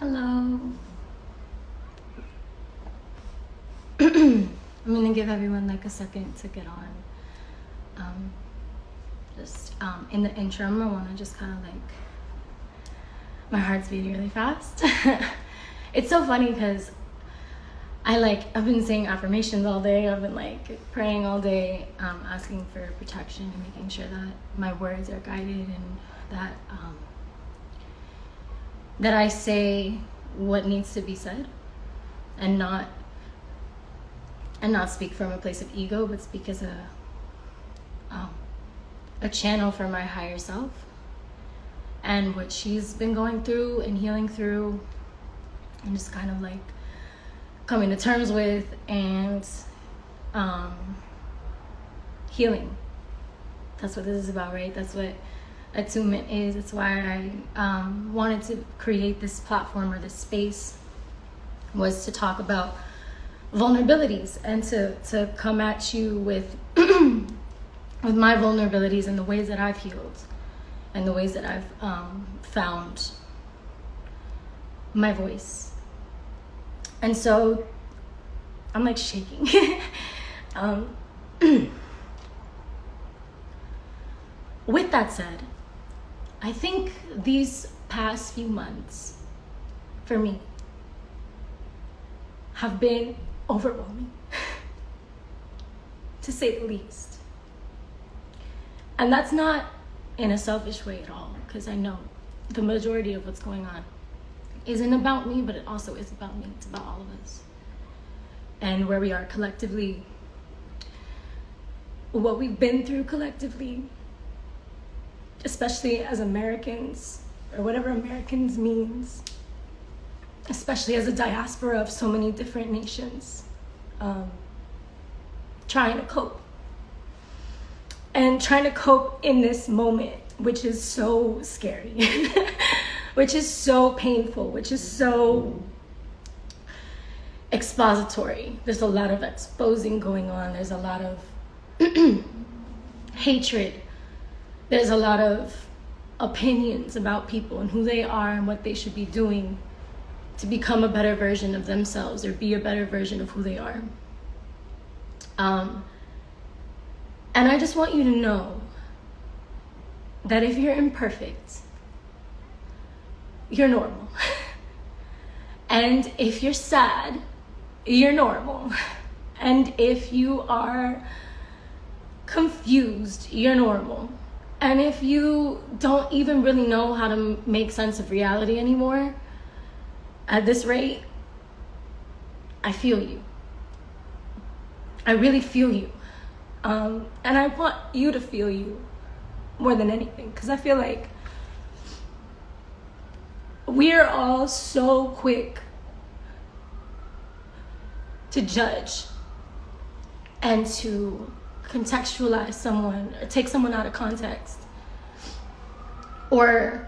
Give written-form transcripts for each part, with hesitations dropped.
Hello. I'm gonna give everyone like a second to get on. In the interim, I wanna just kind of like, my heart's beating really fast. It's so funny because I've been saying affirmations all day. I've been like praying all day, asking for protection and making sure that my words are guided and that I say what needs to be said and not speak from a place of ego, but speak as a channel for my higher self and what she's been going through and healing through and just kind of like coming to terms with and healing. That's what this is about, right? That's what attunement is. It's why I wanted to create this platform or this space, was to talk about vulnerabilities and to come at you with with my vulnerabilities and the ways that I've healed and the ways that I've found my voice. And so I'm like shaking. With that said, I think these past few months for me have been overwhelming, to say the least. And that's not in a selfish way at all, because I know the majority of what's going on isn't about me, but it also is about me. It's about all of us and where we are collectively, what we've been through collectively, especially as Americans, or whatever Americans means, especially as a diaspora of so many different nations, trying to cope. And trying to cope in this moment, which is so scary, which is so painful, which is so expository. There's a lot of exposing going on. There's a lot of hatred. There's a lot of opinions about people and who they are and what they should be doing to become a better version of themselves or be a better version of who they are. And I just want you to know that if you're imperfect, you're normal. And if you're sad, you're normal. And if you are confused, you're normal. And if you don't even really know how to make sense of reality anymore, at this rate, I feel you. I really feel you. And I want you to feel you more than anything, because I feel like we're all so quick to judge and to contextualize someone or take someone out of context or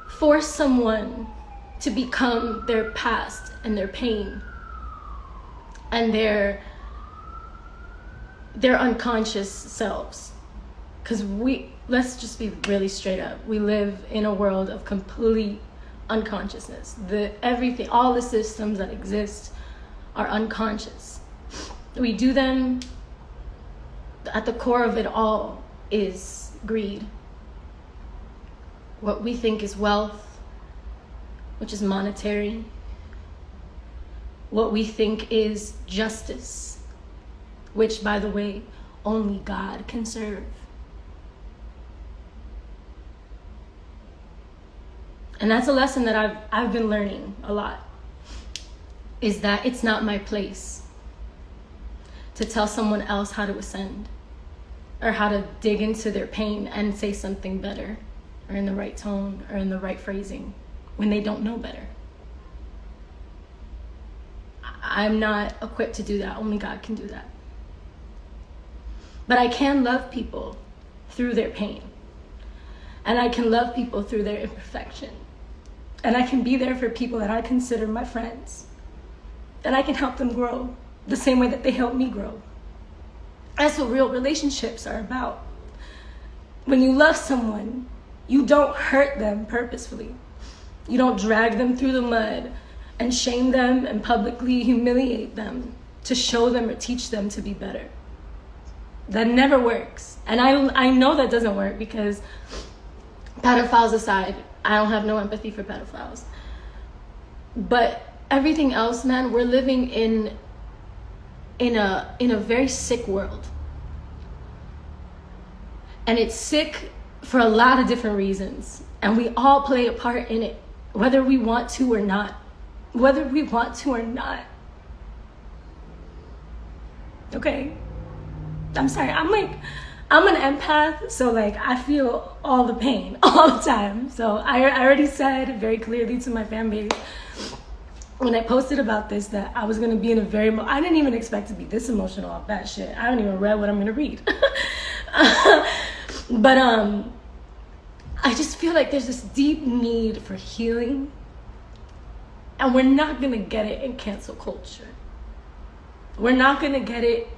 force someone to become their past and their pain and their unconscious selves. Because let's just be really straight up, we live in a world of complete unconsciousness. Everything, all the systems that exist are unconscious. We do them, at the core of it all is greed. What we think is wealth, which is monetary. What we think is justice, which, by the way, only God can serve. And that's a lesson that I've been learning a lot, is that it's not my place to tell someone else how to ascend or how to dig into their pain and say something better or in the right tone or in the right phrasing when they don't know better. I'm not equipped to do that. Only God can do that. But I can love people through their pain. And I can love people through their imperfection. And I can be there for people that I consider my friends. And I can help them grow the same way that they help me grow. That's what real relationships are about. When you love someone, you don't hurt them purposefully. You don't drag them through the mud and shame them and publicly humiliate them to show them or teach them to be better. That never works. And I know that doesn't work because pedophiles aside, I don't have no empathy for pedophiles. But everything else, man, we're living in a very sick world. And it's sick for a lot of different reasons. And we all play a part in it, whether we want to or not. Whether we want to or not. Okay? I'm sorry, I'm an empath, so like I feel all the pain all the time. So I already said very clearly to my fan base when I posted about this that I was gonna be in a very I didn't even expect to be this emotional off that shit. I haven't even read what I'm gonna read. But I just feel like there's this deep need for healing, and we're not gonna get it in cancel culture. We're not gonna get it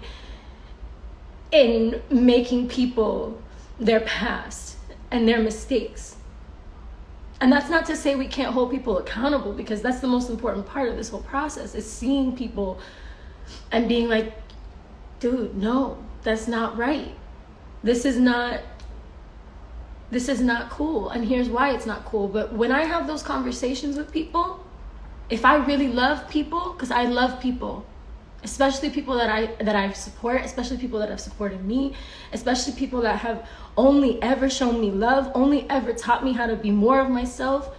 in making people their past and their mistakes. And that's not to say we can't hold people accountable, because that's the most important part of this whole process, is seeing people and being like, dude, no, that's not right. This is not cool, and here's why it's not cool. But when I have those conversations with people, if I really love people, because I love people, especially people that I support, especially people that have supported me, especially people that have only ever shown me love, only ever taught me how to be more of myself,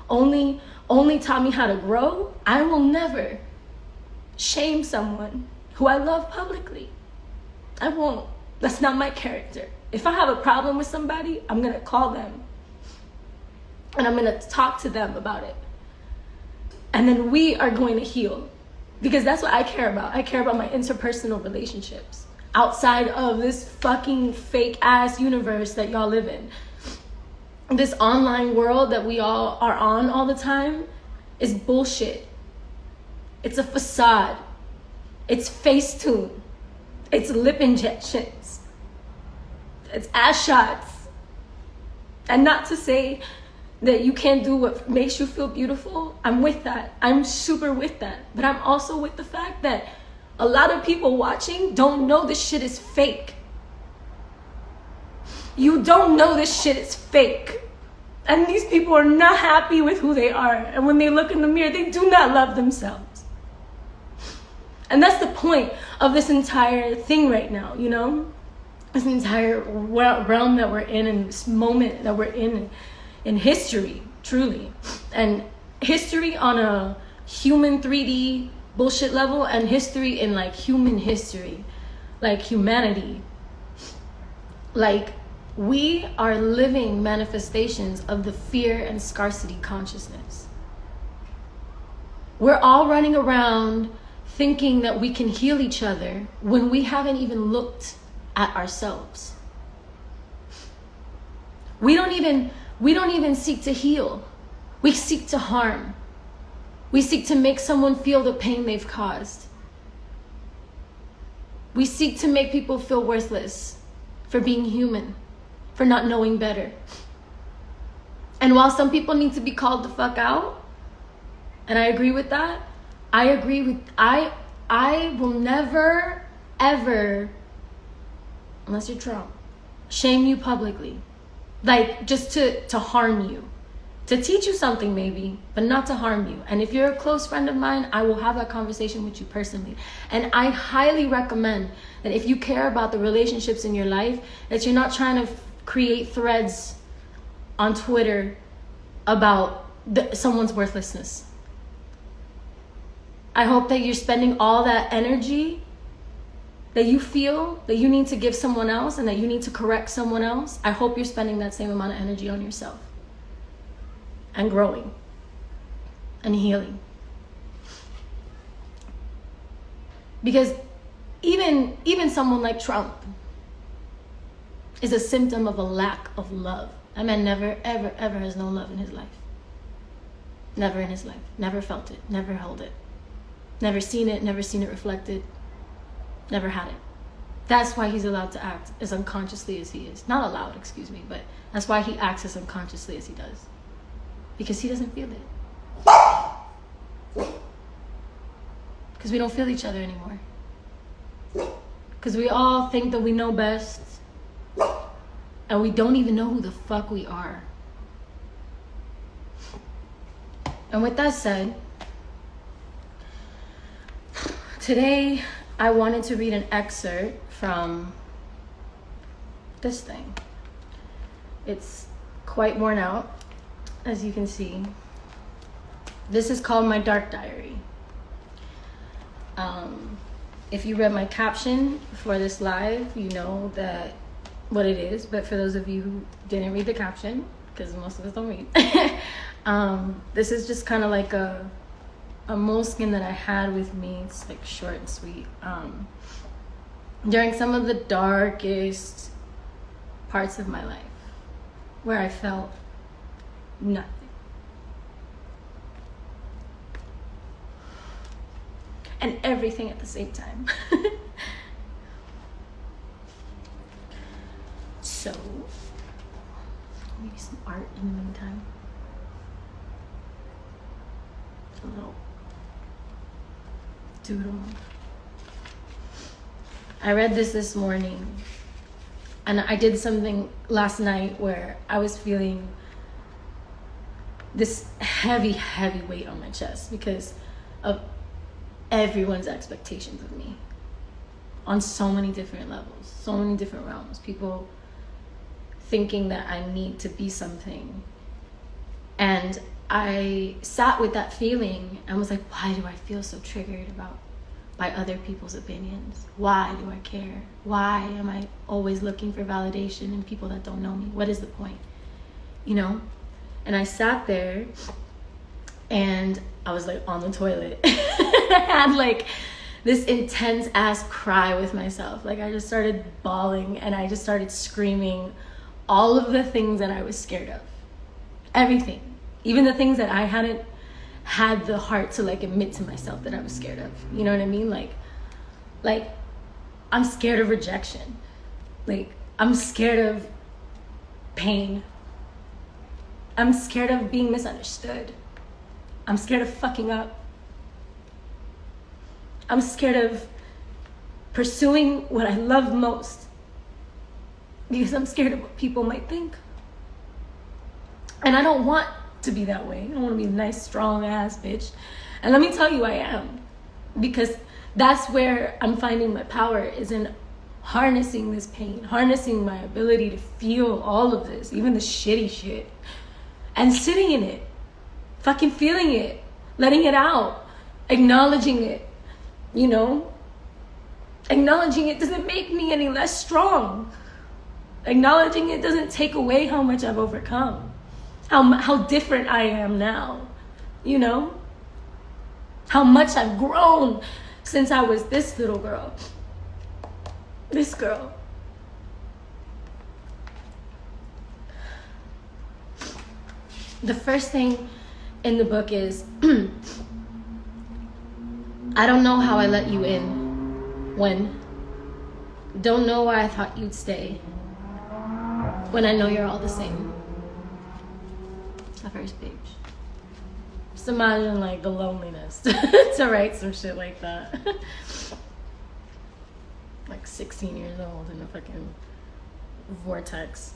only taught me how to grow, I will never shame someone who I love publicly. I won't. That's not my character. If I have a problem with somebody, I'm gonna call them and I'm gonna talk to them about it. And then we are going to heal. Because that's what I care about. I care about my interpersonal relationships outside of this fucking fake ass universe that y'all live in. This online world that we all are on all the time is bullshit. It's a facade. It's Facetune. It's lip injections. It's ass shots. And not to say that you can't do what makes you feel beautiful. I'm with that. I'm super with that. But I'm also with the fact that a lot of people watching don't know this shit is fake. You don't know this shit is fake. And these people are not happy with who they are. And when they look in the mirror, they do not love themselves. And that's the point of this entire thing right now, you know? This entire realm that we're in, and this moment that we're in history, truly. And history on a human 3D bullshit level, and history in like human history, like humanity. Like, we are living manifestations of the fear and scarcity consciousness. We're all running around thinking that we can heal each other when we haven't even looked at ourselves. We don't even seek to heal. We seek to harm. We seek to make someone feel the pain they've caused. We seek to make people feel worthless for being human, for not knowing better. And while some people need to be called the fuck out, and I agree with that, I will never, ever, unless you're Trump, shame you publicly. Like, just to harm you. To teach you something maybe, but not to harm you. And if you're a close friend of mine, I will have that conversation with you personally. And I highly recommend that if you care about the relationships in your life, that you're not trying to create threads on Twitter about someone's worthlessness. I hope that you're spending all that energy that you feel that you need to give someone else and that you need to correct someone else. I hope you're spending that same amount of energy on yourself. And growing. And healing. Because even someone like Trump is a symptom of a lack of love. That man never, ever, ever has known love in his life. Never in his life. Never felt it. Never held it. Never seen it reflected. Never had it. That's why he's allowed to act as unconsciously as he is. Not allowed, excuse me, but that's why he acts as unconsciously as he does. because he doesn't feel it. Because we don't feel each other anymore. Because we all think that we know best, and we don't even know who the fuck we are. And with that said, today I wanted to read an excerpt from this thing. It's quite worn out, as you can see. This is called My Dark Diary. If you read my caption for this live, you know that what it is. But for those of you who didn't read the caption, because most of us don't read, this is just kind of like a moleskin that I had with me. It's like short and sweet. During some of the darkest parts of my life, where I felt nothing. And everything at the same time. So, maybe some art in the meantime. A little doodle. I read this morning, and I did something last night where I was feeling this heavy weight on my chest because of everyone's expectations of me on so many different levels, so many different realms. People thinking that I need to be something. And I sat with that feeling and was like, why do I feel so triggered by other people's opinions? Why do I care? Why am I always looking for validation in people that don't know me? What is the point? You know? And I sat there and I was like on the toilet. I had like this intense ass cry with myself. Like I just started bawling and I just started screaming all of the things that I was scared of. Everything. Even the things that I hadn't had the heart to like admit to myself that I was scared of. You know what I mean? Like I'm scared of rejection. Like I'm scared of pain. I'm scared of being misunderstood. I'm scared of fucking up. I'm scared of pursuing what I love most because I'm scared of what people might think. And I don't want to be that way. I don't want to be a nice, strong ass bitch. And let me tell you, I am. Because that's where I'm finding my power, is in harnessing this pain, harnessing my ability to feel all of this, even the shitty shit, and sitting in it, fucking feeling it, letting it out, acknowledging it, you know? Acknowledging it doesn't make me any less strong. Acknowledging it doesn't take away how much I've overcome, how different I am now, you know? How much I've grown since I was this little girl. This girl. The first thing in the book is, I don't know how I let you in. When? Don't know why I thought you'd stay. When I know you're all the same. It's the first page. Just imagine like the loneliness to write some shit like that. Like 16 years old in a fucking vortex.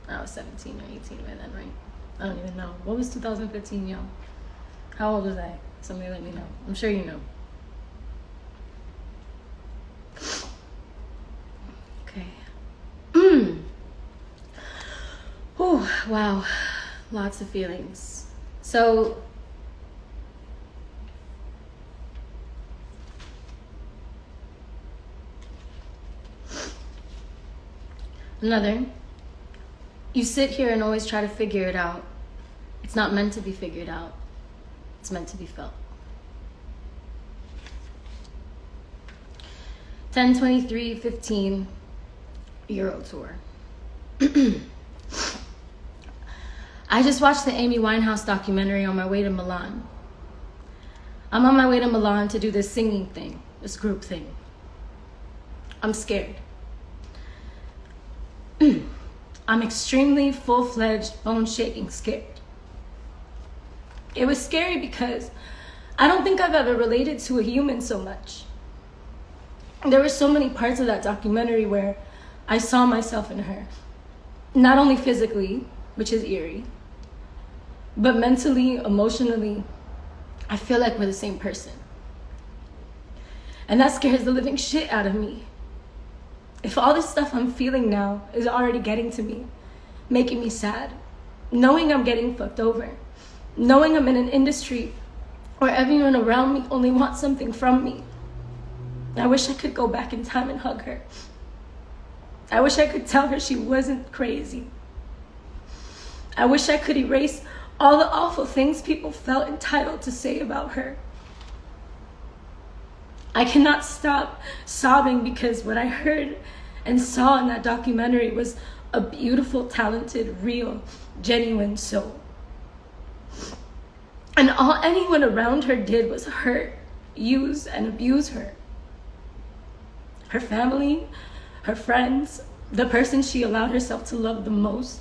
I was 17 or 18 by then, right? I don't even know. What was 2015, yo? How old was I? Somebody let me know. I'm sure you know. Okay. Oh, wow. Lots of feelings. So, another. You sit here and always try to figure it out. It's not meant to be figured out. It's meant to be felt. 10/23/15 Euro tour. I just watched the Amy Winehouse documentary on my way to Milan. I'm on my way to Milan to do this singing thing, this group thing. I'm scared. I'm extremely full-fledged, bone-shaking scared. It was scary because I don't think I've ever related to a human so much. There were so many parts of that documentary where I saw myself in her. Not only physically, which is eerie, but mentally, emotionally, I feel like we're the same person. And that scares the living shit out of me. If all this stuff I'm feeling now is already getting to me, making me sad, knowing I'm getting fucked over, knowing I'm in an industry where everyone around me only wants something from me, I wish I could go back in time and hug her. I wish I could tell her she wasn't crazy. I wish I could erase all the awful things people felt entitled to say about her. I cannot stop sobbing because what I heard and saw in that documentary was a beautiful, talented, real, genuine soul. And all anyone around her did was hurt, use, and abuse her. Her family, her friends, the person she allowed herself to love the most,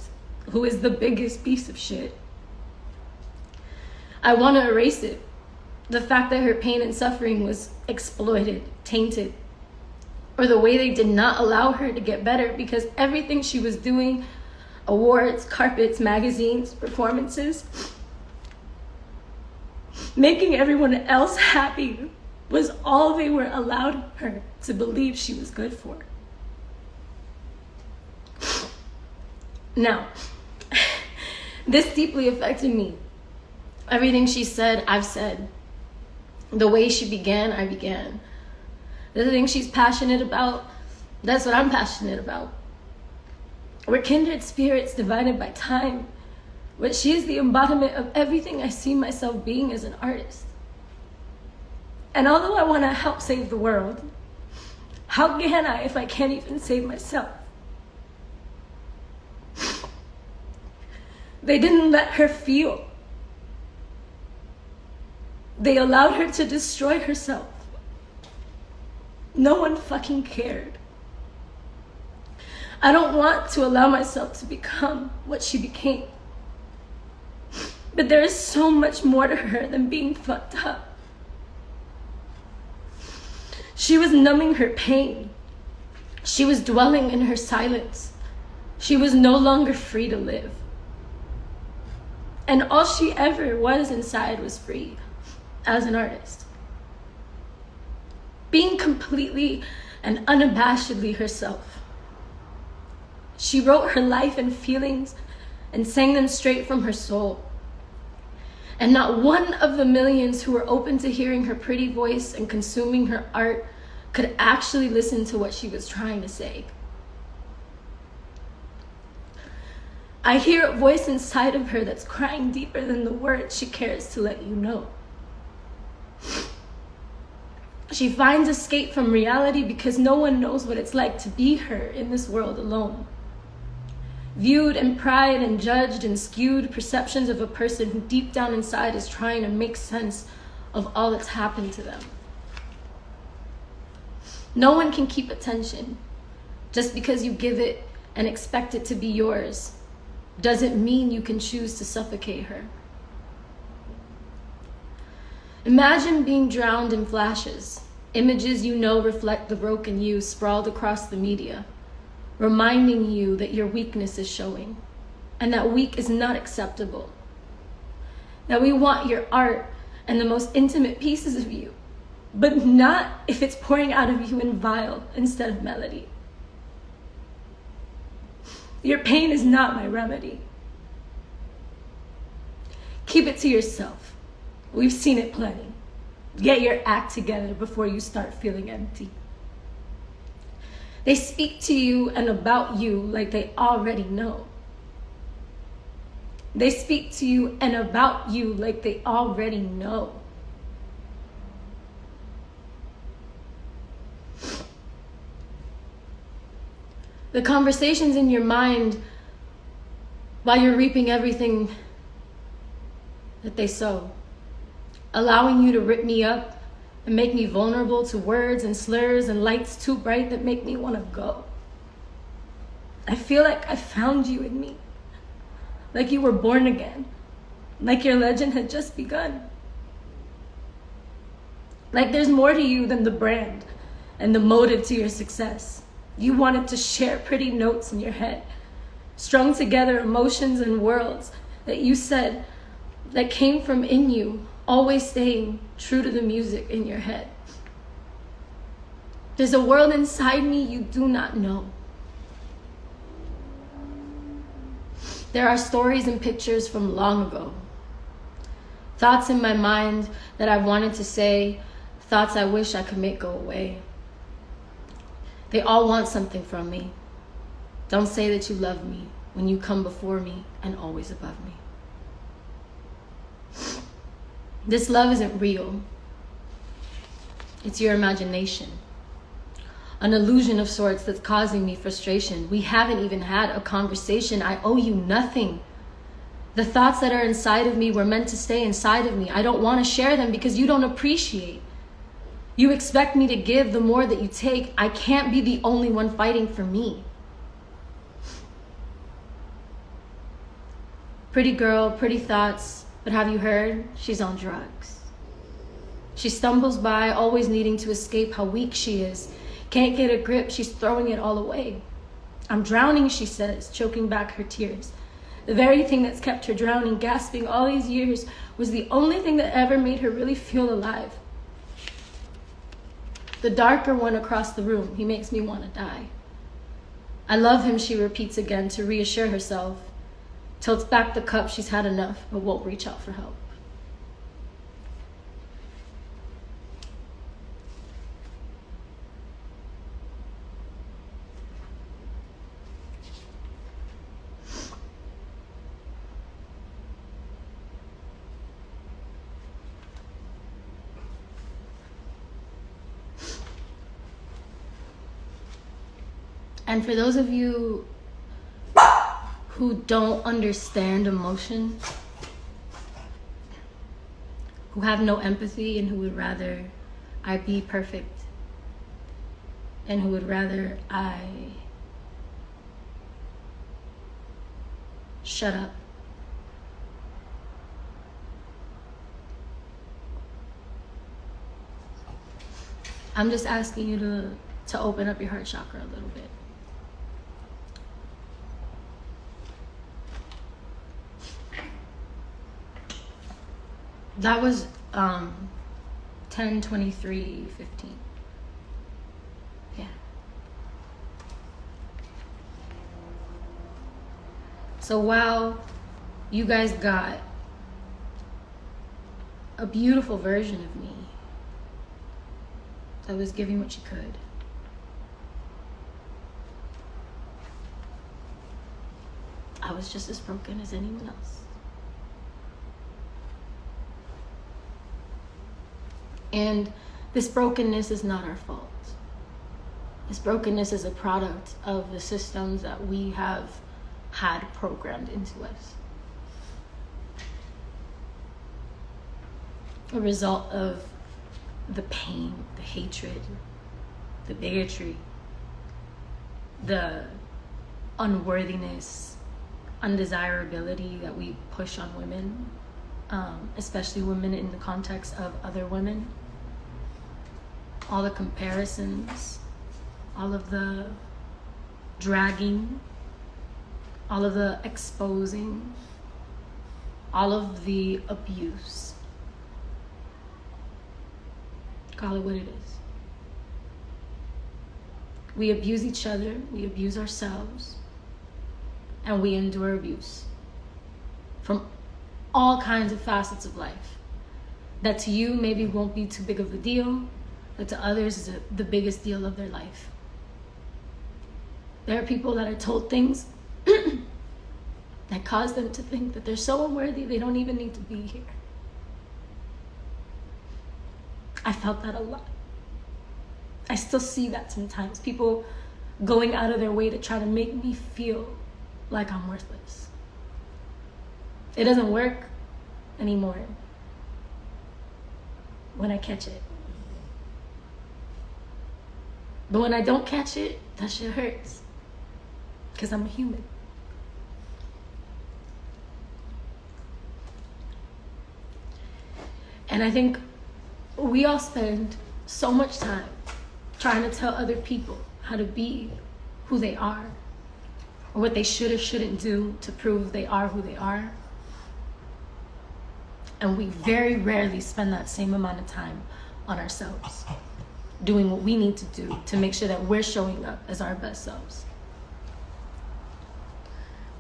who is the biggest piece of shit. I want to erase it. The fact that her pain and suffering was exploited, tainted, or the way they did not allow her to get better because everything she was doing, awards, carpets, magazines, performances, making everyone else happy was all they were allowed her to believe she was good for. Now, this deeply affected me. Everything she said, I've said. The way she began, I began. The things she's passionate about, that's what I'm passionate about. We're kindred spirits divided by time, but she is the embodiment of everything I see myself being as an artist. And although I want to help save the world, how can I if I can't even save myself? They didn't let her feel. They allowed her to destroy herself. No one fucking cared. I don't want to allow myself to become what she became. But there is so much more to her than being fucked up. She was numbing her pain. She was dwelling in her silence. She was no longer free to live. And all she ever was inside was free. As an artist, being completely and unabashedly herself. She wrote her life and feelings and sang them straight from her soul. And not one of the millions who were open to hearing her pretty voice and consuming her art could actually listen to what she was trying to say. I hear a voice inside of her that's crying deeper than the words she cares to let you know. She finds escape from reality because no one knows what it's like to be her in this world alone. Viewed and pried and judged and skewed perceptions of a person who deep down inside is trying to make sense of all that's happened to them. No one can keep attention. Just because you give it and expect it to be yours doesn't mean you can choose to suffocate her. Imagine being drowned in flashes. Images you know reflect the broken you sprawled across the media, reminding you that your weakness is showing, and that weak is not acceptable. That we want your art and the most intimate pieces of you, but not if it's pouring out of you in vial instead of melody. Your pain is not my remedy. Keep it to yourself. We've seen it plenty. Get your act together before you start feeling empty. They speak to you and about you like they already know. They speak to you and about you like they already know. The conversations in your mind while you're reaping everything that they sow. Allowing you to rip me up and make me vulnerable to words and slurs and lights too bright that make me want to go. I feel like I found you in me, like you were born again, like your legend had just begun. Like there's more to you than the brand and the motive to your success. You wanted to share pretty notes in your head, strung together emotions and worlds that you said that came from in you, always staying true to the music in your head. There's a world inside me you do not know. There are stories and pictures from long ago. Thoughts in my mind that I wanted to say, thoughts I wish I could make go away. They all want something from me. Don't say that you love me when you come before me and always above me. This love isn't real. It's your imagination. An illusion of sorts that's causing me frustration. We haven't even had a conversation. I owe you nothing. The thoughts that are inside of me were meant to stay inside of me. I don't want to share them because you don't appreciate. You expect me to give the more that you take. I can't be the only one fighting for me. Pretty girl, pretty thoughts, but have you heard? She's on drugs. She stumbles by, always needing to escape how weak she is. Can't get a grip, she's throwing it all away. I'm drowning, she says, choking back her tears. The very thing that's kept her drowning, gasping all these years, was the only thing that ever made her really feel alive. The darker one across the room, he makes me want to die. I love him, she repeats again to reassure herself. Tilts back the cup, she's had enough, but won't reach out for help. And for those of you who don't understand emotion, who have no empathy and who would rather I be perfect, and who would rather I shut up, I'm just asking you to open up your heart chakra a little bit. That was 10/23/15. Yeah. So while you guys got a beautiful version of me that was giving what she could, I was just as broken as anyone else. And this brokenness is not our fault. This brokenness is a product of the systems that we have had programmed into us. A result of the pain, the hatred, the bigotry, the unworthiness, undesirability that we push on women, especially women in the context of other women. All the comparisons, all of the dragging, all of the exposing, all of the abuse. Call it what it is. We abuse each other, we abuse ourselves, and we endure abuse from all kinds of facets of life that to you maybe won't be too big of a deal, but to others is the biggest deal of their life. There are people that are told things that cause them to think that they're so unworthy they don't even need to be here. I felt that a lot. I still see that sometimes. People going out of their way to try to make me feel like I'm worthless. It doesn't work anymore when I catch it. But when I don't catch it, that shit hurts. Because I'm a human. And I think we all spend so much time trying to tell other people how to be who they are, or what they should or shouldn't do to prove they are who they are. And we very rarely spend that same amount of time on ourselves, doing what we need to do to make sure that we're showing up as our best selves.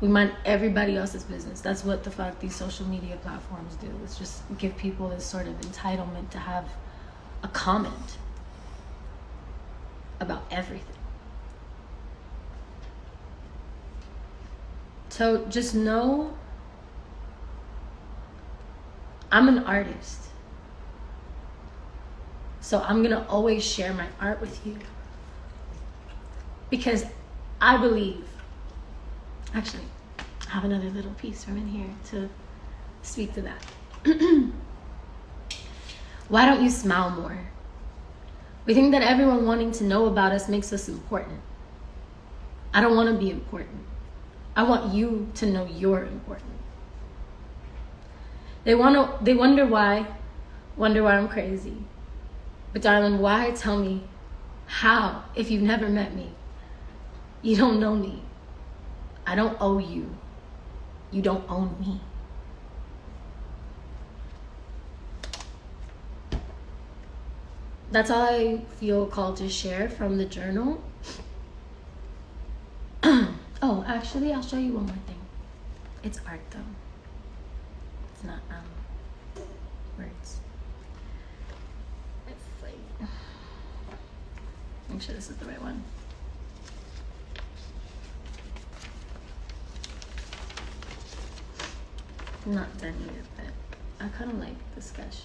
We mind everybody else's business. That's what the fuck these social media platforms do. It's just give people this sort of entitlement to have a comment about everything. So just know, I'm an artist. So I'm gonna always share my art with you. Because I believe, actually, I have another little piece from in here to speak to that. Why don't you smile more? We think that everyone wanting to know about us makes us important. I don't want to be important. I want you to know you're important. They wonder why I'm crazy. But darling, why tell me how if you've never met me? You don't know me. I don't owe you. You don't own me. That's all I feel called to share from the journal. Oh, actually, I'll show you one more thing. It's art, though. It's not words. It's like, make sure this is the right one. I'm not done yet, but I kind of like the sketch.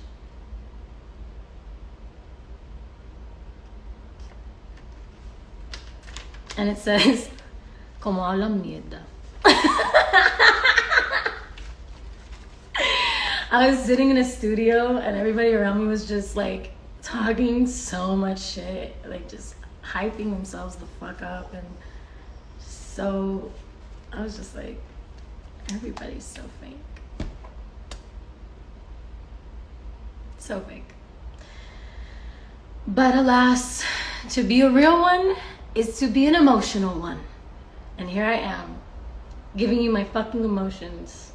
And it says, como hablan mierda. I was sitting in a studio and everybody around me was just like talking so much shit, like just hyping themselves the fuck up. And so I was just like, everybody's so fake. So fake. But alas, to be a real one is to be an emotional one. And here I am, giving you my fucking emotions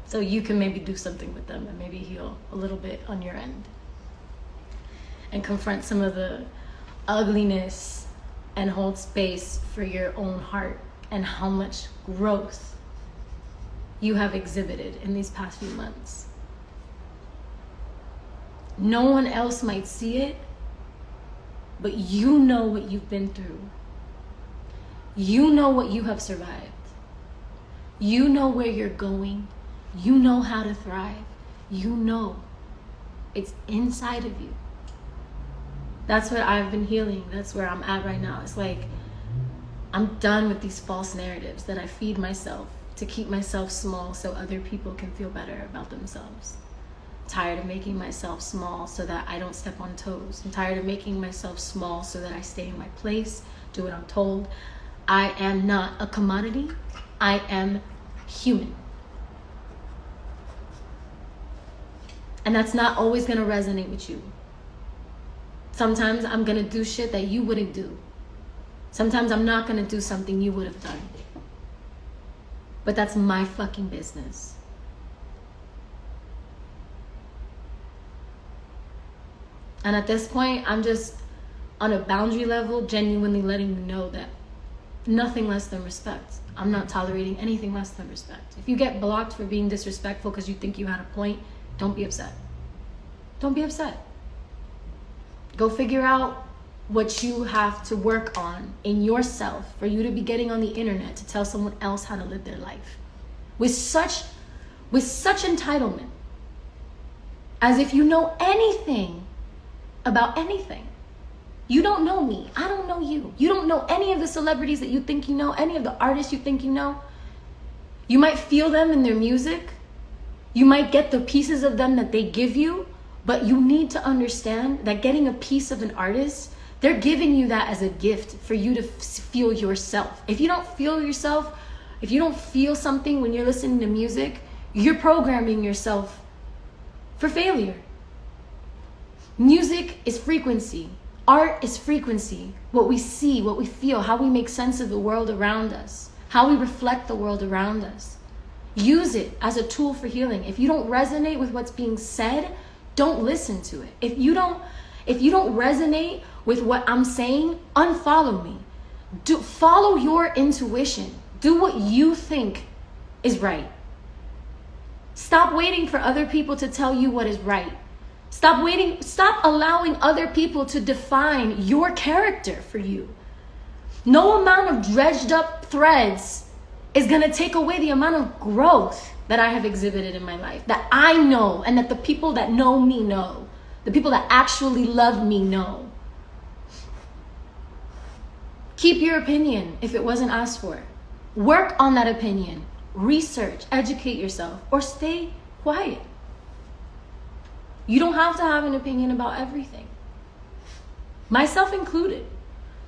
so you can maybe do something with them and maybe heal a little bit on your end. And confront some of the ugliness and hold space for your own heart and how much growth you have exhibited in these past few months. No one else might see it, but you know what you've been through. You know what you have survived. You know where you're going. You know how to thrive. You know. It's inside of you. That's what I've been healing. That's where I'm at right now. It's like, I'm done with these false narratives that I feed myself to keep myself small so other people can feel better about themselves. Tired of making myself small so that I don't step on toes. I'm tired of making myself small so that I stay in my place, do what I'm told. I am not a commodity. I am human. And that's not always gonna resonate with you. Sometimes I'm gonna do shit that you wouldn't do. Sometimes I'm not gonna do something you would have done. But that's my fucking business. And at this point, I'm just on a boundary level, genuinely letting you know that nothing less than respect. I'm not tolerating anything less than respect. If you get blocked for being disrespectful because you think you had a point, don't be upset. Don't be upset. Go figure out what you have to work on in yourself for you to be getting on the internet to tell someone else how to live their life. With such entitlement. As if you know anything about anything. You don't know me. I don't know you. You don't know any of the celebrities that you think you know, any of the artists you think you know. You might feel them in their music. You might get the pieces of them that they give you, but you need to understand that getting a piece of an artist, they're giving you that as a gift for you to feel yourself. If you don't feel yourself, if you don't feel something when you're listening to music, you're programming yourself for failure. Music is frequency. Art is frequency. What we see, what we feel, how we make sense of the world around us, how we reflect the world around us. Use it as a tool for healing. If you don't resonate with what's being said, don't listen to it. If you don't resonate with what I'm saying, unfollow me. Follow your intuition. Do what you think is right. Stop waiting for other people to tell you what is right. Stop allowing other people to define your character for you. No amount of dredged up threads is going to take away the amount of growth that I have exhibited in my life, that I know, and that the people that know me know. The people that actually love me know. Keep your opinion if it wasn't asked for. Work on that opinion. Research, educate yourself, or stay quiet. You don't have to have an opinion about everything. Myself included.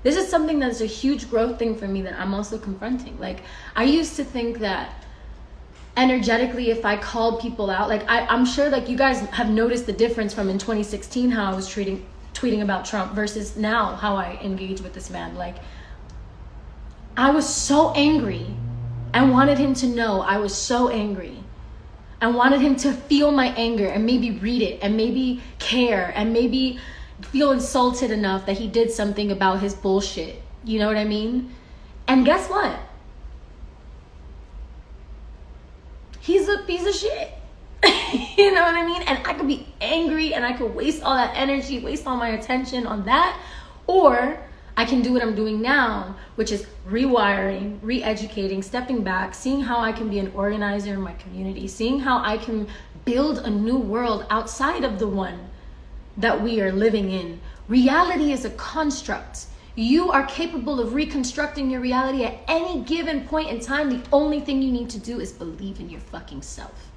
This is something that's a huge growth thing for me that I'm also confronting. Like, I used to think that energetically, if I called people out, like I'm sure like you guys have noticed the difference from in 2016 how I was tweeting about Trump versus now how I engage with this man. Like, I was so angry and wanted him to know I was so angry and wanted him to feel my anger and maybe read it and maybe care and maybe feel insulted enough that he did something about his bullshit. You know what I mean? And guess what? He's a piece of shit. You know what I mean? And I could be angry and I could waste all that energy, waste all my attention on that. Or I can do what I'm doing now, which is rewiring, re-educating, stepping back, seeing how I can be an organizer in my community, seeing how I can build a new world outside of the one that we are living in. Reality is a construct. You are capable of reconstructing your reality at any given point in time. The only thing you need to do is believe in your fucking self.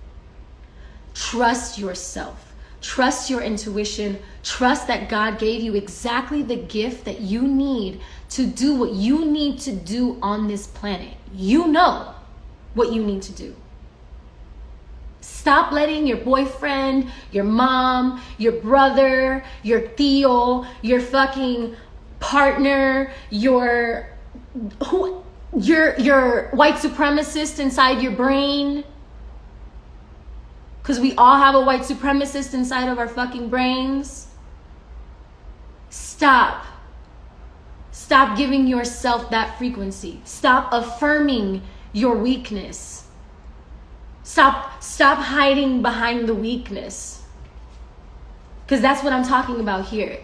Trust yourself. Trust your intuition. Trust that God gave you exactly the gift that you need to do what you need to do on this planet. You know what you need to do. Stop letting your boyfriend, your mom, your brother, your tío, your fucking partner, your white supremacist inside your brain. Because we all have a white supremacist inside of our fucking brains. Stop. Stop giving yourself that frequency. Stop affirming your weakness. Stop hiding behind the weakness. Because that's what I'm talking about here.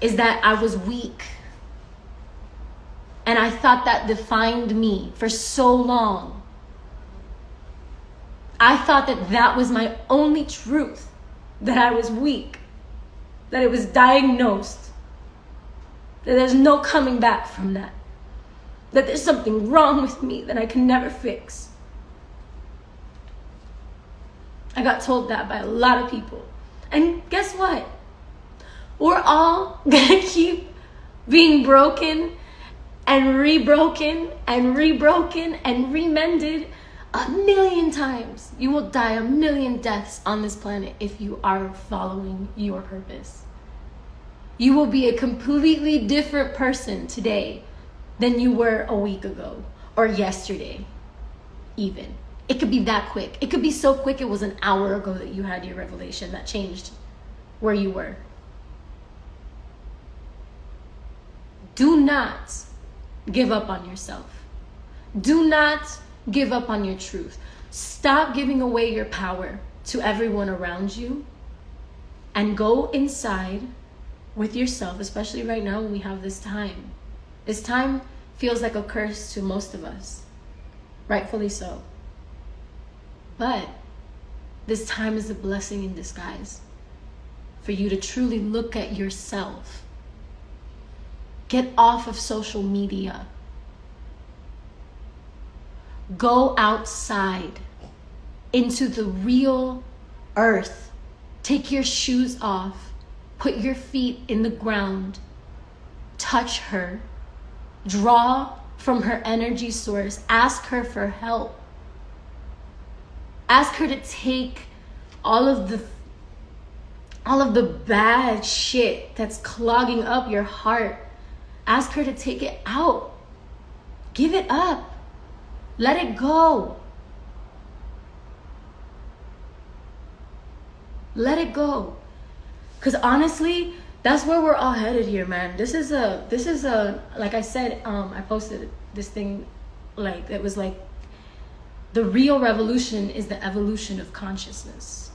Is that I was weak. And I thought that defined me for so long. I thought that that was my only truth. That I was weak. That it was diagnosed. That there's no coming back from that. That there's something wrong with me that I can never fix. I got told that by a lot of people. And guess what? We're all gonna keep being broken and rebroken and rebroken and remended 1,000,000 times. You will die 1,000,000 deaths on this planet if you are following your purpose. You will be a completely different person today than you were a week ago or yesterday even. It could be that quick. It could be so quick it was an hour ago that you had your revelation that changed where you were. Do not give up on yourself. Do not give up on your truth. Stop giving away your power to everyone around you and go inside with yourself, especially right now when we have this time. This time feels like a curse to most of us, rightfully so. But this time is a blessing in disguise for you to truly look at yourself. Get off of social media. Go outside into the real earth. Take your shoes off. Put your feet in the ground. Touch her. Draw from her energy source. Ask her for help. Ask her to take all of all of the bad shit that's clogging up your heart. Ask her to take it out. Give it up. Let it go. Let it go. Because honestly, that's where we're all headed here, man. This is a like I said, I posted this thing, like it was like the real revolution is the evolution of consciousness.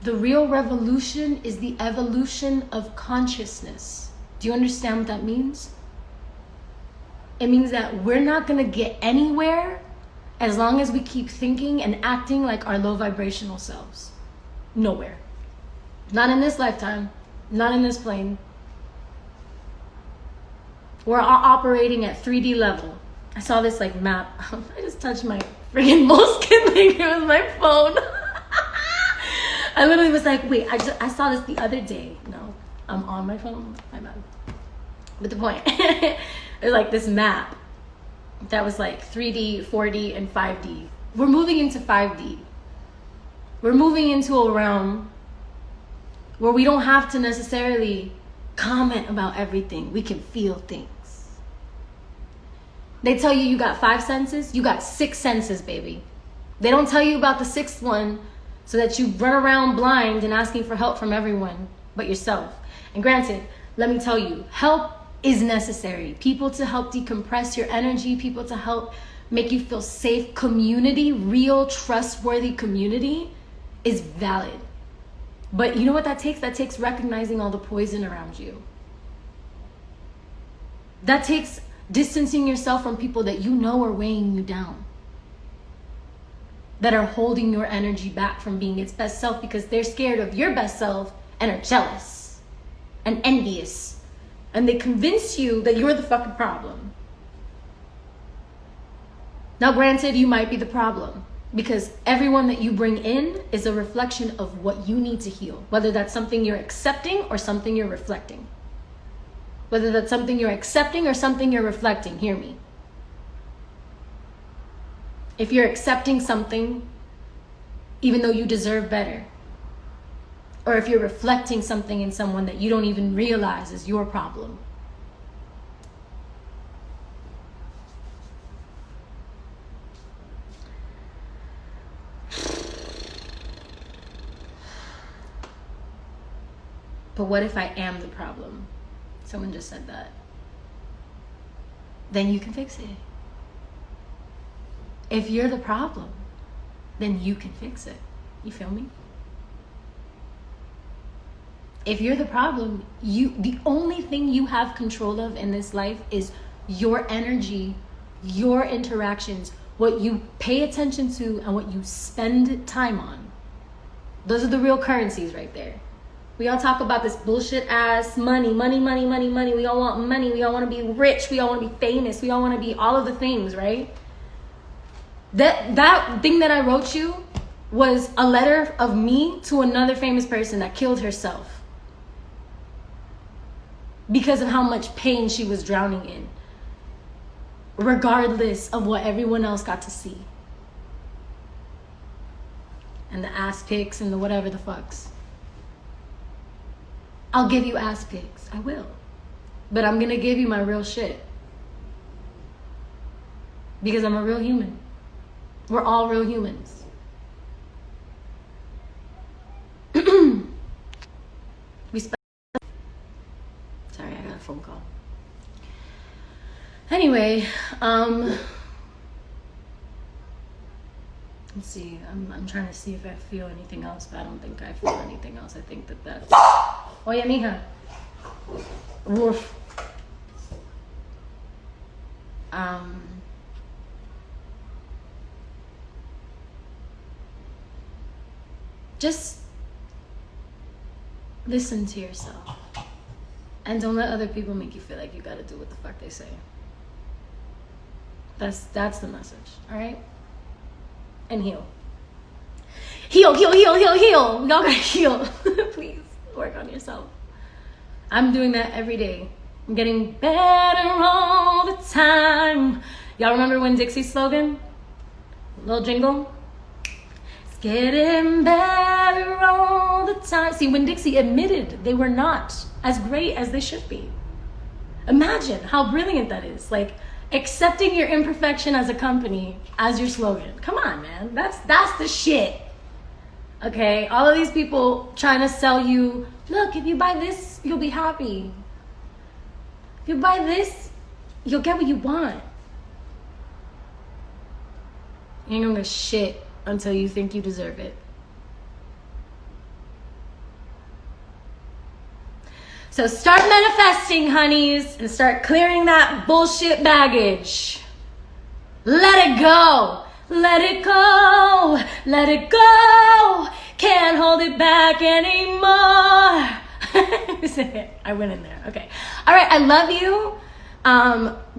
The real revolution is the evolution of consciousness. Do you understand what that means? It means that we're not going to get anywhere as long as we keep thinking and acting like our low vibrational selves. Nowhere. Not in this lifetime. Not in this plane. We're all operating at 3D level. I saw this like map. I just touched my freaking moleskin thing. It was my phone. I literally was like, wait, I saw this the other day. No, I'm on my phone. My bad. But the point, it's like this map that was like 3D, 4D, and 5D. We're moving into 5D. We're moving into a realm where we don't have to necessarily comment about everything. We can feel things. They tell you got 5 senses. You got 6 senses, baby. They don't tell you about the 6th one so that you run around blind and asking for help from everyone but yourself. And granted, let me tell you, help is necessary. People to help decompress your energy, people to help make you feel safe. Community, real, trustworthy community is valid. But you know what that takes? That takes recognizing all the poison around you. That takes distancing yourself from people that you know are weighing you down, that are holding your energy back from being its best self because they're scared of your best self and are jealous and envious. And they convince you that you're the fucking problem. Now, granted, you might be the problem because everyone that you bring in is a reflection of what you need to heal, whether that's something you're accepting or something you're reflecting. Whether that's something you're accepting or something you're reflecting, hear me. If you're accepting something, even though you deserve better, or if you're reflecting something in someone that you don't even realize is your problem. But what if I am the problem? Someone just said that. Then you can fix it. If you're the problem, then you can fix it. You feel me? If you're the problem, the only thing you have control of in this life is your energy, your interactions, what you pay attention to and what you spend time on. Those are the real currencies right there. We all talk about this bullshit ass money. We all want money. We all want to be rich. We all want to be famous. We all want to be all of the things, right? That thing that I wrote you was a letter of me to another famous person that killed herself because of how much pain she was drowning in, regardless of what everyone else got to see. And the ass pics and the whatever the fucks. I'll give you ass pics. I will. But I'm going to give you my real shit. Because I'm a real human. We're all real humans. Sorry, I got a phone call. Anyway, let's see. I'm trying to see if I feel anything else, but I don't think I feel anything else. I think that's... Oye, mija. Woof. Just listen to yourself. And don't let other people make you feel like you gotta do what the fuck they say. That's the message, all right? And heal. Heal. Y'all gotta heal. Please work on yourself. I'm doing that every day. I'm getting better all the time. Y'all remember Winn-Dixie's slogan? Little jingle? It's getting better all the time. See, Winn-Dixie admitted they were not as great as they should be. Imagine how brilliant that is. Like, accepting your imperfection as a company as your slogan. Come on, man. That's the shit. Okay? All of these people trying to sell you, look, if you buy this, you'll be happy. If you buy this, you'll get what you want. You ain't gonna get shit until you think you deserve it. So start manifesting, honeys, and start clearing that bullshit baggage. Let it go. Let it go. Let it go. Can't hold it back anymore. I went in there. Okay. All right. I love you.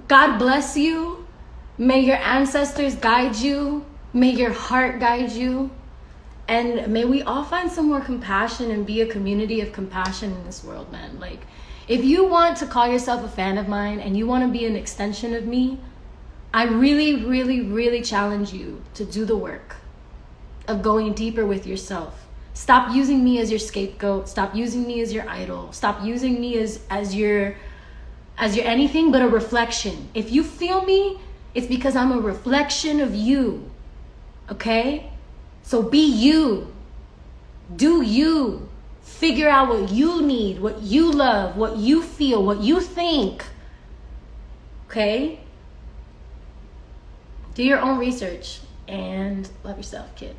God bless you. May your ancestors guide you. May your heart guide you. And may we all find some more compassion and be a community of compassion in this world, man. Like, if you want to call yourself a fan of mine and you want to be an extension of me, I really, really, really challenge you to do the work of going deeper with yourself. Stop using me as your scapegoat. Stop using me as your idol. Stop using me as your anything but a reflection. If you feel me, it's because I'm a reflection of you. Okay? So be you. Do you. Figure out what you need, what you love, what you feel, what you think. Okay? Do your own research and love yourself, kid.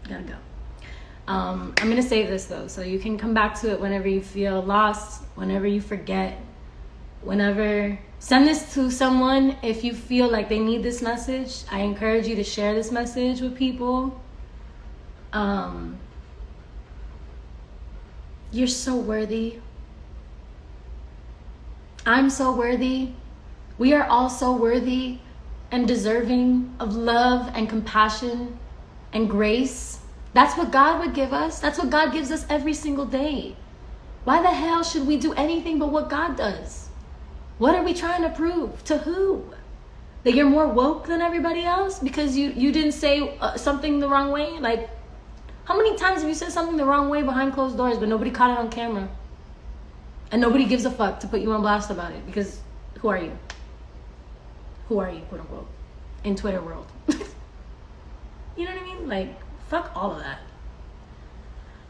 Gotta go. I'm gonna save this though, so you can come back to it whenever you feel lost, whenever you forget, whenever. Send this to someone if you feel like they need this message. I encourage you to share this message with people. You're so worthy. I'm so worthy. We are all so worthy and deserving of love and compassion and grace. That's what God would give us. That's what God gives us every single day. Why the hell should we do anything but what God does? What are we trying to prove? To who? That you're more woke than everybody else because you didn't say something the wrong way? Like, how many times have you said something the wrong way behind closed doors but nobody caught it on camera? And nobody gives a fuck to put you on blast about it because who are you? Who are you, quote unquote, in Twitter world? You know what I mean? Like, fuck all of that.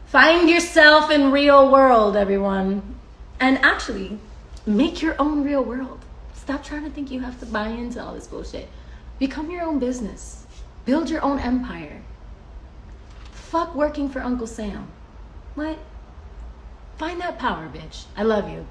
Find yourself in real world, everyone. And actually, make your own real world. Stop trying to think you have to buy into all this bullshit. Become your own business. Build your own empire. Fuck working for Uncle Sam. What? Find that power, bitch. I love you.